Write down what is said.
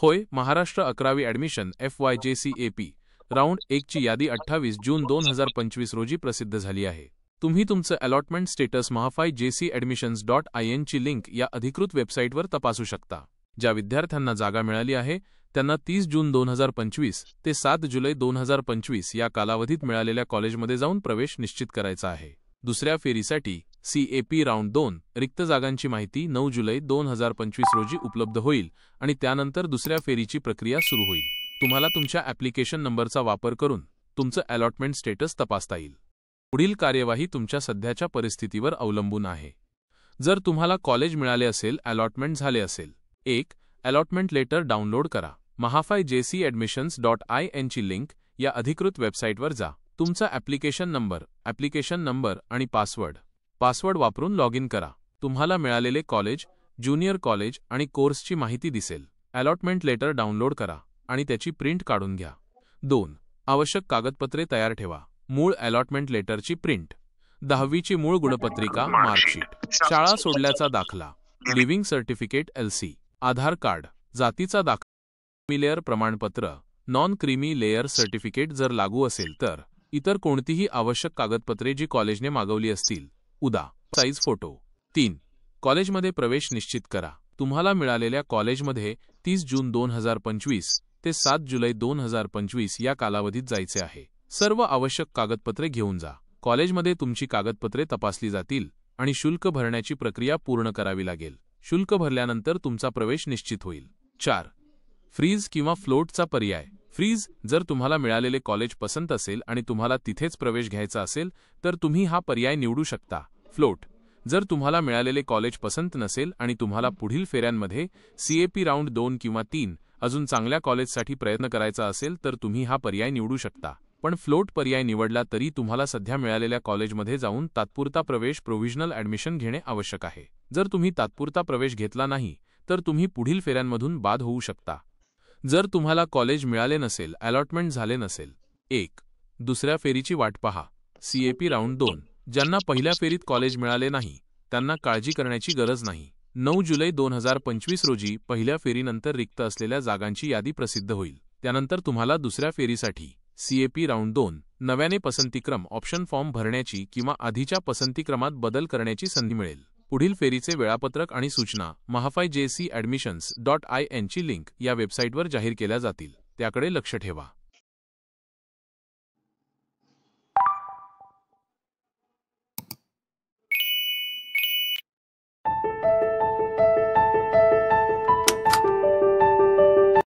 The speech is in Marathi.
होय, महाराष्ट्र 11वी ॲडमिशन FYJCAP राऊंड 1 ची यादी 28 जून 2025 रोजी प्रसिद्ध झाली आहे. तुम्ही तुमचं अलॉटमेंट स्टेटस mahafai.jcadmissions.in ची लिंक या अधिकृत वेबसाईटवर तपासू शकता. ज्या विद्यार्थ्यांना जागा मिळाली आहे त्यांना 30 जून 2025 ते 7 जुलै 2025 या कालावधीत मिळालेल्या कॉलेजमध्ये जाऊन प्रवेश निश्चित करायचा आहे. दुसऱ्या फेरीसाठी CAP राऊंड 2 रिक्त जागांची माहिती 9 जुलै 2025 रोजी उपलब्ध होईल आणि त्यानंतर दुसऱ्या फेरीची प्रक्रिया सुरू होईल. तुम्हाला तुमच्या ॲप्लिकेशन नंबरचा वापर करून तुमचं अलॉटमेंट स्टेटस तपासता येईल. पुढील कार्यवाही तुमच्या सध्याच्या परिस्थितीवर अवलंबून आहे. जर तुम्हाला कॉलेज मिळाले असेल, अलॉटमेंट झाले असेल, 1. अलॉटमेंट लेटर डाउनलोड करा. mahafai.jcadmissions.in ची लिंक या अधिकृत वेबसाईटवर जा. तुमचा ॲप्लिकेशन नंबर आणि पासवर्ड वापरून लॉग इन करा. तुम्हाला मिळालेले कॉलेज, ज्युनियर कॉलेज आणि कोर्सची माहिती दिसेल. अलॉटमेंट लेटर डाउनलोड करा आणि त्याची प्रिंट काढून घ्या. 2. आवश्यक कागदपत्रे तयार ठेवा. मूळ अलॉटमेंट लेटरची प्रिंट, 10वीची मूळ गुणपत्रिका, मार्कशीट, शाळा सोडल्याचा दाखला, लिव्हिंग सर्टिफिकेट LC, आधार कार्ड, जातीचा दाखला, क्रीमी लेअर प्रमाणपत्र, नॉन क्रीमी लेअर सर्टिफिकेट जर लागू असेल तर, इतर कोणतीही आवश्यक कागदपत्रे जी कॉलेजने मागवली असतील. उदा. Size photo. 3. कॉलेजमध्ये प्रवेश निश्चित करा. तुम्हाला मिळालेल्या कॉलेजमध्ये 30 जून 2025 ते 7 जुलै 2025 या कालावधीत जायचे आहे. सर्व आवश्यक कागदपत्रे घेऊन जा. कॉलेजमध्ये तुमची कागदपत्रे तपासली जातील आणि शुल्क भरण्याची प्रक्रिया पूर्ण करावी लागेल. शुल्क भरल्यानंतर तुमचा प्रवेश निश्चित होईल. 4. फ्रीज किंवा फ्लोटचा पर्याय. फ्रीज जर तुम्हाला मिळालेले कॉलेज पसंत असेल आणि तुम्हाला तिथेच प्रवेश घ्यायचा असेल तर तुम्ही हा पर्याय निवडू शकता. फ्लोट जर तुम्हाला मिळालेले कॉलेज पसंत नसेल आणि तुम्हाला पुढील फेऱ्यांमध्ये CAP राऊंड 2 किंवा 3 अजून चांगल्या कॉलेजसाठी प्रयत्न करायचा असेल तर तुम्ही हा पर्याय निवडू शकता. पण फ्लोट पर्याय निवडला तरी तुम्हाला सध्या मिळालेल्या कॉलेजमध्ये जाऊन तात्पुरता प्रवेश प्रोव्हिजनल ॲडमिशन घेणे आवश्यक आहे. जर तुम्ही तात्पुरता प्रवेश घेतला नाही तर तुम्ही पुढील फेऱ्यांमधून बाद होऊ शकता. जर तुम्हाला कॉलेज मिळाले नसेल, अलॉटमेंट झाले नसेल, 1. दुसऱ्या फेरीची वाट पहा. CAP राऊंड 2 ज्यांना पहिल्या फेरीत कॉलेज मिळाले नाही त्यांना काळजी करण्याची गरज नाही. 9 जुलै 2025 रोजी पहिल्या फेरीनंतर रिक्त असलेल्या जागांची यादी प्रसिद्ध होईल. त्यानंतर तुम्हाला दुसऱ्या फेरीसाठी CAP राऊंड 2 नव्याने पसंतीक्रम ऑप्शन फॉर्म भरण्याची किंवा आधीच्या पसंतीक्रमात बदल करण्याची संधी मिळेल. पुढील फेरीचे वेळापत्रक आणि सूचना mahafai.jcadmissions.in ची लिंक या वेबसाईटवर जाहीर केल्या जातील. त्याकडे लक्ष ठेवा.